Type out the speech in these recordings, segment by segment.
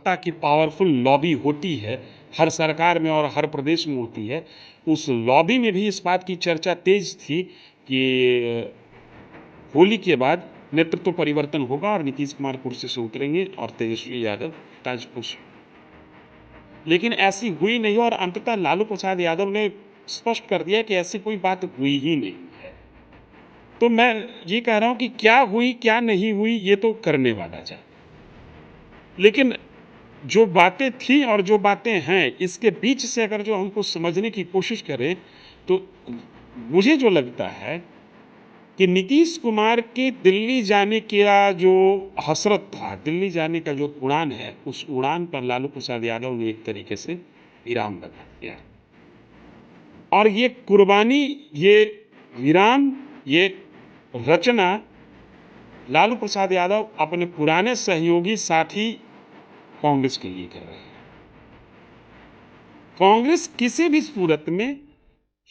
सत्ता की powerful lobby होती है, हर सरकार में और हर प्रदेश में होती है, उस लॉबी में भी इस बात की चर्चा तेज थी कि होली के बाद नेतृत्व परिवर्तन होगा और नीतीश कुमार कुर्सी से उतरेंगे और तेजस्वी यादव ताजपोशी। लेकिन ऐसी हुई नहीं और अंततः लालू प्रसाद यादव ने स्पष्ट कर दिया कि ऐसी कोई बात हुई ही नहीं है। तो मैं ये कह रहा हूं कि क्या हुई क्या नहीं हुई ये तो करने वाला जाए, लेकिन जो बातें थी और जो बातें हैं इसके बीच से अगर जो हमको समझने की कोशिश करें तो मुझे जो लगता है कि नीतीश कुमार के दिल्ली जाने का जो हसरत था, दिल्ली जाने का जो उड़ान है, उस उड़ान पर लालू प्रसाद यादव ने एक तरीके से विराम लगा दिया। और ये कुर्बानी, ये विराम, ये रचना लालू प्रसाद यादव अपने पुराने सहयोगी साथी कांग्रेस के लिए कर रहे हैं। कांग्रेस किसी भी सूरत में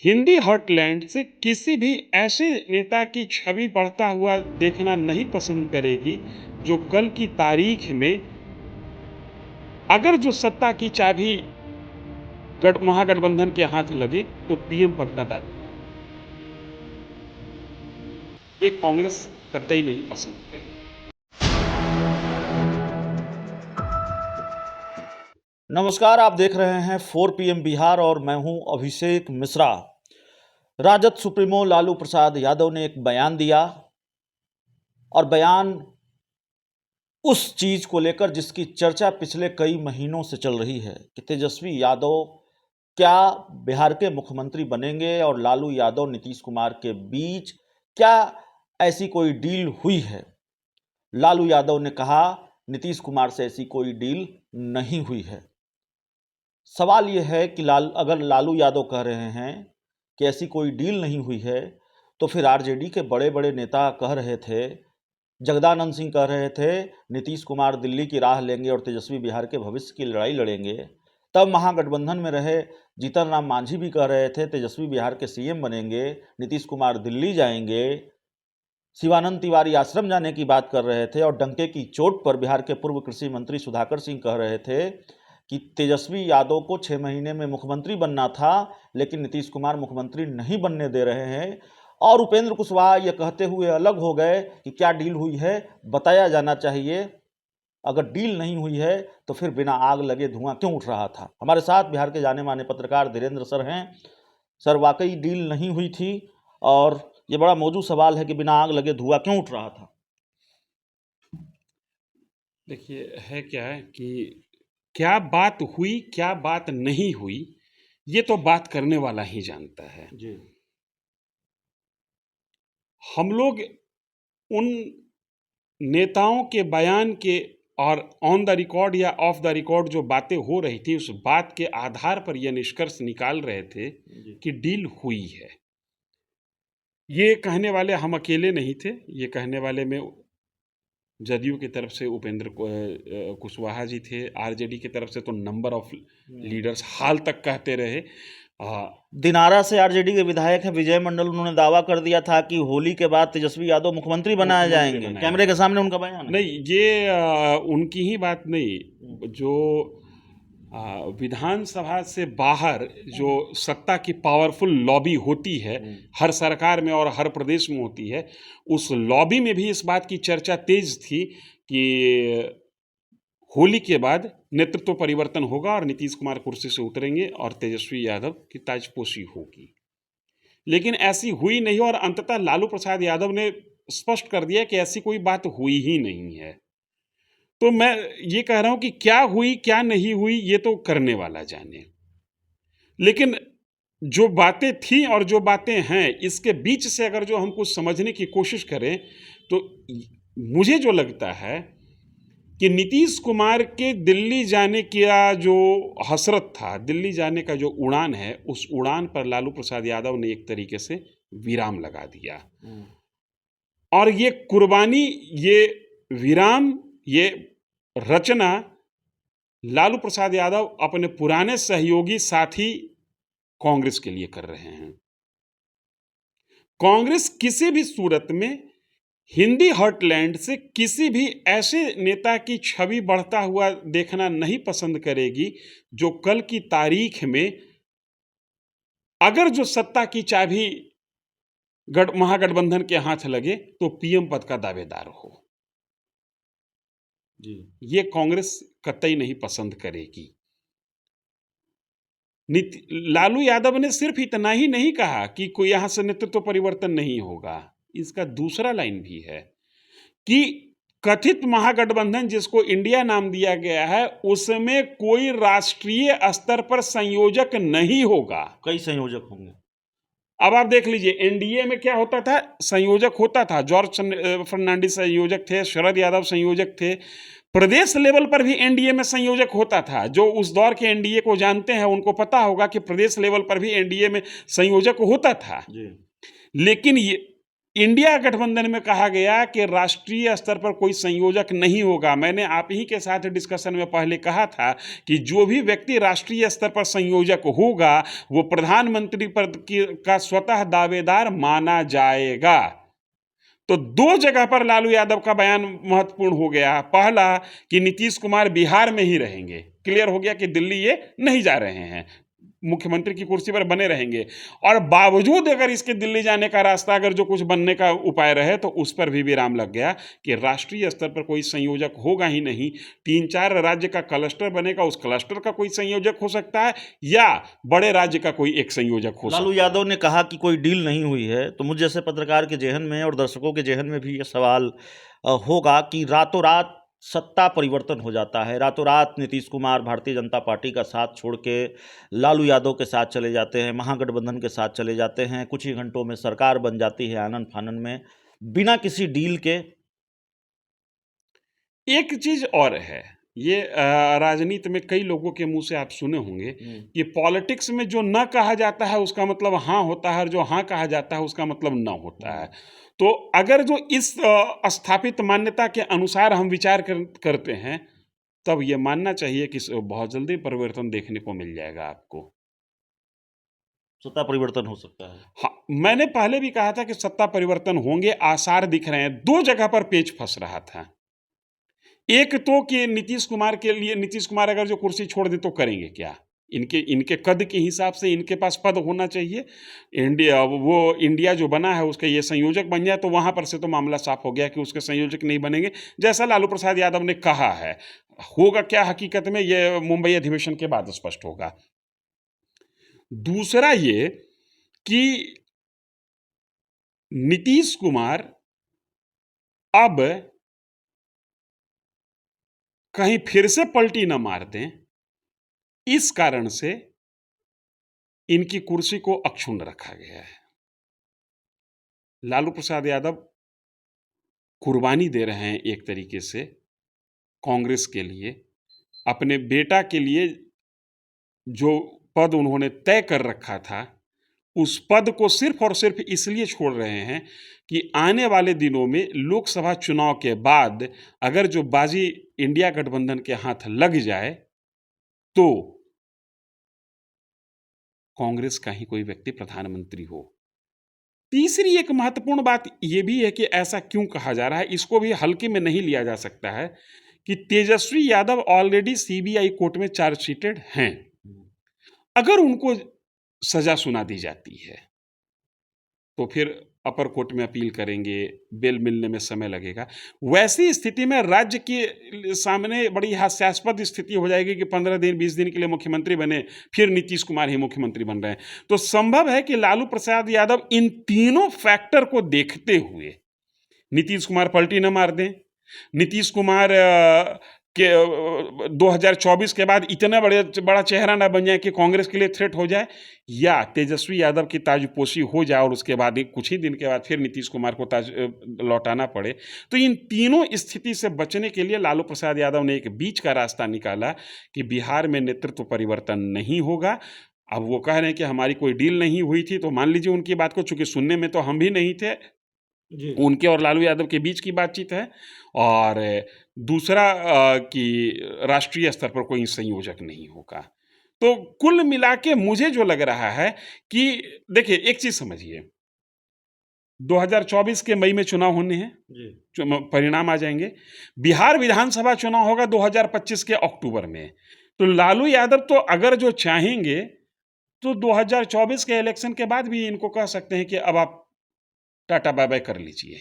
हिंदी हार्टलैंड से किसी भी ऐसे नेता की छवि बढ़ता हुआ देखना नहीं पसंद करेगी जो कल की तारीख में अगर जो सत्ता की चाबी महागठबंधन के हाथ लगे तो पीएम पद का दावा ये कांग्रेस कतई नहीं पसंद करेगी। नमस्कार, आप देख रहे हैं 4 PM बिहार और मैं हूं अभिषेक मिश्रा। राजद सुप्रीमो लालू प्रसाद यादव ने एक बयान दिया और बयान उस चीज को लेकर जिसकी चर्चा पिछले कई महीनों से चल रही है कि तेजस्वी यादव क्या बिहार के मुख्यमंत्री बनेंगे और लालू यादव नीतीश कुमार के बीच क्या ऐसी कोई डील हुई है। लालू यादव ने कहा नीतीश कुमार से ऐसी कोई डील नहीं हुई है। सवाल यह है कि अगर लालू यादव कह रहे हैं कि ऐसी कोई डील नहीं हुई है तो फिर आरजेडी के बड़े बड़े नेता कह रहे थे, जगदानंद सिंह कह रहे थे नीतीश कुमार दिल्ली की राह लेंगे और तेजस्वी बिहार के भविष्य की लड़ाई लड़ेंगे। तब महागठबंधन में रहे जीतन राम मांझी भी कह रहे थे तेजस्वी बिहार के सीएम बनेंगे, नीतीश कुमार दिल्ली जाएंगे। शिवानंद तिवारी आश्रम जाने की बात कर रहे थे और डंके की चोट पर बिहार के पूर्व कृषि मंत्री सुधाकर सिंह कह रहे थे कि तेजस्वी यादव को 6 महीने में मुख्यमंत्री बनना था लेकिन नीतीश कुमार मुख्यमंत्री नहीं बनने दे रहे हैं। और उपेंद्र कुशवाहा ये कहते हुए अलग हो गए कि क्या डील हुई है बताया जाना चाहिए। अगर डील नहीं हुई है तो फिर बिना आग लगे धुआं क्यों उठ रहा था। हमारे साथ बिहार के जाने माने पत्रकार धीरेन्द्र सर हैं। सर, वाकई डील नहीं हुई थी और ये बड़ा मौजूद सवाल है कि बिना आग लगे धुआं क्यों उठ रहा था। देखिए, है क्या है कि क्या बात हुई क्या बात नहीं हुई ये तो बात करने वाला ही जानता है जी। हम लोग उन नेताओं के बयान के और ऑन द रिकॉर्ड या ऑफ द रिकॉर्ड जो बातें हो रही थी उस बात के आधार पर यह निष्कर्ष निकाल रहे थे कि डील हुई है। ये कहने वाले हम अकेले नहीं थे, ये कहने वाले में जदयू की तरफ से उपेंद्र कुशवाहा जी थे, आरजेडी की तरफ से तो नंबर ऑफ लीडर्स हाल तक कहते रहे। दिनारा से आरजेडी के विधायक है विजय मंडल, उन्होंने दावा कर दिया था कि होली के बाद तेजस्वी यादव मुख्यमंत्री बनाए जाएंगे। कैमरे के सामने उनका बयान नहीं, ये उनकी ही बात नहीं, जो विधानसभा से बाहर जो सत्ता की पावरफुल लॉबी होती है, हर सरकार में और हर प्रदेश में होती है, उस लॉबी में भी इस बात की चर्चा तेज थी कि होली के बाद नेतृत्व परिवर्तन होगा और नीतीश कुमार कुर्सी से उतरेंगे और तेजस्वी यादव की ताजपोशी होगी। लेकिन ऐसी हुई नहीं और अंततः लालू प्रसाद यादव ने स्पष्ट कर दिया कि ऐसी कोई बात हुई ही नहीं है। तो मैं ये कह रहा हूं कि क्या हुई क्या नहीं हुई ये तो करने वाला जाने, लेकिन जो बातें थी और जो बातें हैं इसके बीच से अगर जो हम कुछ समझने की कोशिश करें तो मुझे जो लगता है कि नीतीश कुमार के दिल्ली जाने का जो हसरत था, दिल्ली जाने का जो उड़ान है, उस उड़ान पर लालू प्रसाद यादव ने एक तरीके से विराम लगा दिया। और ये कुर्बानी, ये विराम, ये रचना लालू प्रसाद यादव अपने पुराने सहयोगी साथी कांग्रेस के लिए कर रहे हैं। कांग्रेस किसी भी सूरत में हिंदी हार्टलैंड से किसी भी ऐसे नेता की छवि बढ़ता हुआ देखना नहीं पसंद करेगी जो कल की तारीख में अगर जो सत्ता की चाबी महागठबंधन के हाथ लगे तो पीएम पद का दावेदार हो। जी। ये कांग्रेस कतई नहीं पसंद करेगी। लालू यादव ने सिर्फ इतना ही नहीं कहा कि कोई यहां से नेतृत्व परिवर्तन नहीं होगा, इसका दूसरा लाइन भी है कि कथित महागठबंधन जिसको इंडिया नाम दिया गया है उसमें कोई राष्ट्रीय स्तर पर संयोजक नहीं होगा। कई संयोजक होंगे। अब आप देख लीजिए, एनडीए में क्या होता था, संयोजक होता था, जॉर्ज फर्नांडिस संयोजक थे, शरद यादव संयोजक थे। प्रदेश लेवल पर भी एनडीए में संयोजक होता था। जो उस दौर के एनडीए को जानते हैं उनको पता होगा कि प्रदेश लेवल पर भी एनडीए में संयोजक होता था। लेकिन ये इंडिया गठबंधन में कहा गया कि राष्ट्रीय स्तर पर कोई संयोजक नहीं होगा। मैंने आप ही के साथ डिस्कशन में पहले कहा था कि जो भी व्यक्ति राष्ट्रीय स्तर पर संयोजक होगा वो प्रधानमंत्री पद का स्वतः दावेदार माना जाएगा। तो दो जगह पर लालू यादव का बयान महत्वपूर्ण हो गया। पहला कि नीतीश कुमार बिहार में ही रहेंगे, क्लियर हो गया कि दिल्ली ये नहीं जा रहे हैं, मुख्यमंत्री की कुर्सी पर बने रहेंगे। और बावजूद अगर इसके दिल्ली जाने का रास्ता अगर जो कुछ बनने का उपाय रहे तो उस पर भी विराम लग गया कि राष्ट्रीय स्तर पर कोई संयोजक होगा ही नहीं। 3-4 राज्य का क्लस्टर बनेगा, उस क्लस्टर का कोई संयोजक हो सकता है या बड़े राज्य का कोई एक संयोजक हो सकता है। लालू यादव ने कहा कि कोई डील नहीं हुई है, तो मुझ जैसे पत्रकार के जेहन में और दर्शकों के जेहन में भी ये सवाल होगा कि रातों रात सत्ता परिवर्तन हो जाता है, रातों रात नीतीश कुमार भारतीय जनता पार्टी का साथ छोड़ के लालू यादव के साथ चले जाते हैं, महागठबंधन के साथ चले जाते हैं, कुछ ही घंटों में सरकार बन जाती है आनन फानन में, बिना किसी डील के। एक चीज और है, ये राजनीति में कई लोगों के मुंह से आप सुने होंगे कि पॉलिटिक्स में जो ना कहा जाता है उसका मतलब हाँ होता है और जो हाँ कहा जाता है उसका मतलब ना होता है। तो अगर जो इस स्थापित मान्यता के अनुसार हम विचार करते हैं तब ये मानना चाहिए कि बहुत जल्दी परिवर्तन देखने को मिल जाएगा आपको। सत्ता परिवर्तन हो सकता है। हाँ, मैंने पहले भी कहा था कि सत्ता परिवर्तन होंगे, आसार दिख रहे हैं। दो जगह पर पेच फंस रहा था। एक तो कि नीतीश कुमार के लिए, नीतीश कुमार अगर जो कुर्सी छोड़ दे तो करेंगे क्या, इनके कद के हिसाब से इनके पास पद होना चाहिए। इंडिया जो बना है उसका ये संयोजक बन जाए तो वहां पर से तो मामला साफ हो गया कि उसके संयोजक नहीं बनेंगे, जैसा लालू प्रसाद यादव ने कहा है। होगा क्या हकीकत में ये मुंबई अधिवेशन के बाद स्पष्ट होगा। दूसरा ये कि नीतीश कुमार अब कहीं फिर से पलटी न मार दें, इस कारण से इनकी कुर्सी को अक्षुण्ण रखा गया है। लालू प्रसाद यादव कुर्बानी दे रहे हैं एक तरीके से कांग्रेस के लिए, अपने बेटा के लिए जो पद उन्होंने तय कर रखा था उस पद को सिर्फ और सिर्फ इसलिए छोड़ रहे हैं कि आने वाले दिनों में लोकसभा चुनाव के बाद अगर जो बाजी इंडिया गठबंधन के हाथ लग जाए तो कांग्रेस का ही कोई व्यक्ति प्रधानमंत्री हो। तीसरी एक महत्वपूर्ण बात यह भी है कि ऐसा क्यों कहा जा रहा है, इसको भी हल्के में नहीं लिया जा सकता है कि Tejashwi Yadav already CBI court में चार्जशीटेड हैं। अगर उनको सजा सुना दी जाती है तो फिर अपर कोर्ट में अपील करेंगे, बेल मिलने में समय लगेगा। वैसी स्थिति में राज्य के सामने बड़ी हास्यास्पद स्थिति हो जाएगी कि 15 दिन 20 दिन के लिए मुख्यमंत्री बने, फिर नीतीश कुमार ही मुख्यमंत्री बन रहे हैं। तो संभव है कि लालू प्रसाद यादव इन तीनों फैक्टर को देखते हुए नीतीश कुमार पलटी न मार दें, नीतीश कुमार के 2024 के बाद इतना बड़ा चेहरा ना बन जाए कि कांग्रेस के लिए थ्रेट हो जाए, या तेजस्वी यादव की ताजपोशी हो जाए और उसके बाद कुछ ही दिन के बाद फिर नीतीश कुमार को ताज लौटाना पड़े। तो इन तीनों स्थिति से बचने के लिए लालू प्रसाद यादव ने एक बीच का रास्ता निकाला कि बिहार में नेतृत्व परिवर्तन नहीं होगा। अब वो कह रहे हैं कि हमारी कोई डील नहीं हुई थी, तो मान लीजिए उनकी बात को, चूंकि सुनने में तो हम भी नहीं थे, उनके और लालू यादव के बीच की बातचीत है। और दूसरा कि राष्ट्रीय स्तर पर कोई संयोजक नहीं होगा। तो कुल मिला के मुझे जो लग रहा है कि देखिए, एक चीज समझिए, 2024 के मई में चुनाव होने हैं, परिणाम आ जाएंगे। बिहार विधानसभा चुनाव होगा 2025 के अक्टूबर में। तो लालू यादव तो अगर जो चाहेंगे तो 2024 के इलेक्शन के बाद भी इनको कह सकते हैं कि अब आप टाटा बाय बाय कर लीजिए।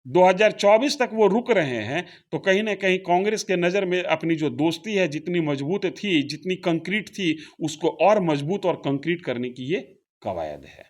2024 तक वो रुक रहे हैं तो कहीं ना कहीं कांग्रेस के नज़र में अपनी जो दोस्ती है जितनी मजबूत थी, जितनी कंक्रीट थी, उसको और मजबूत और कंक्रीट करने की ये कवायद है।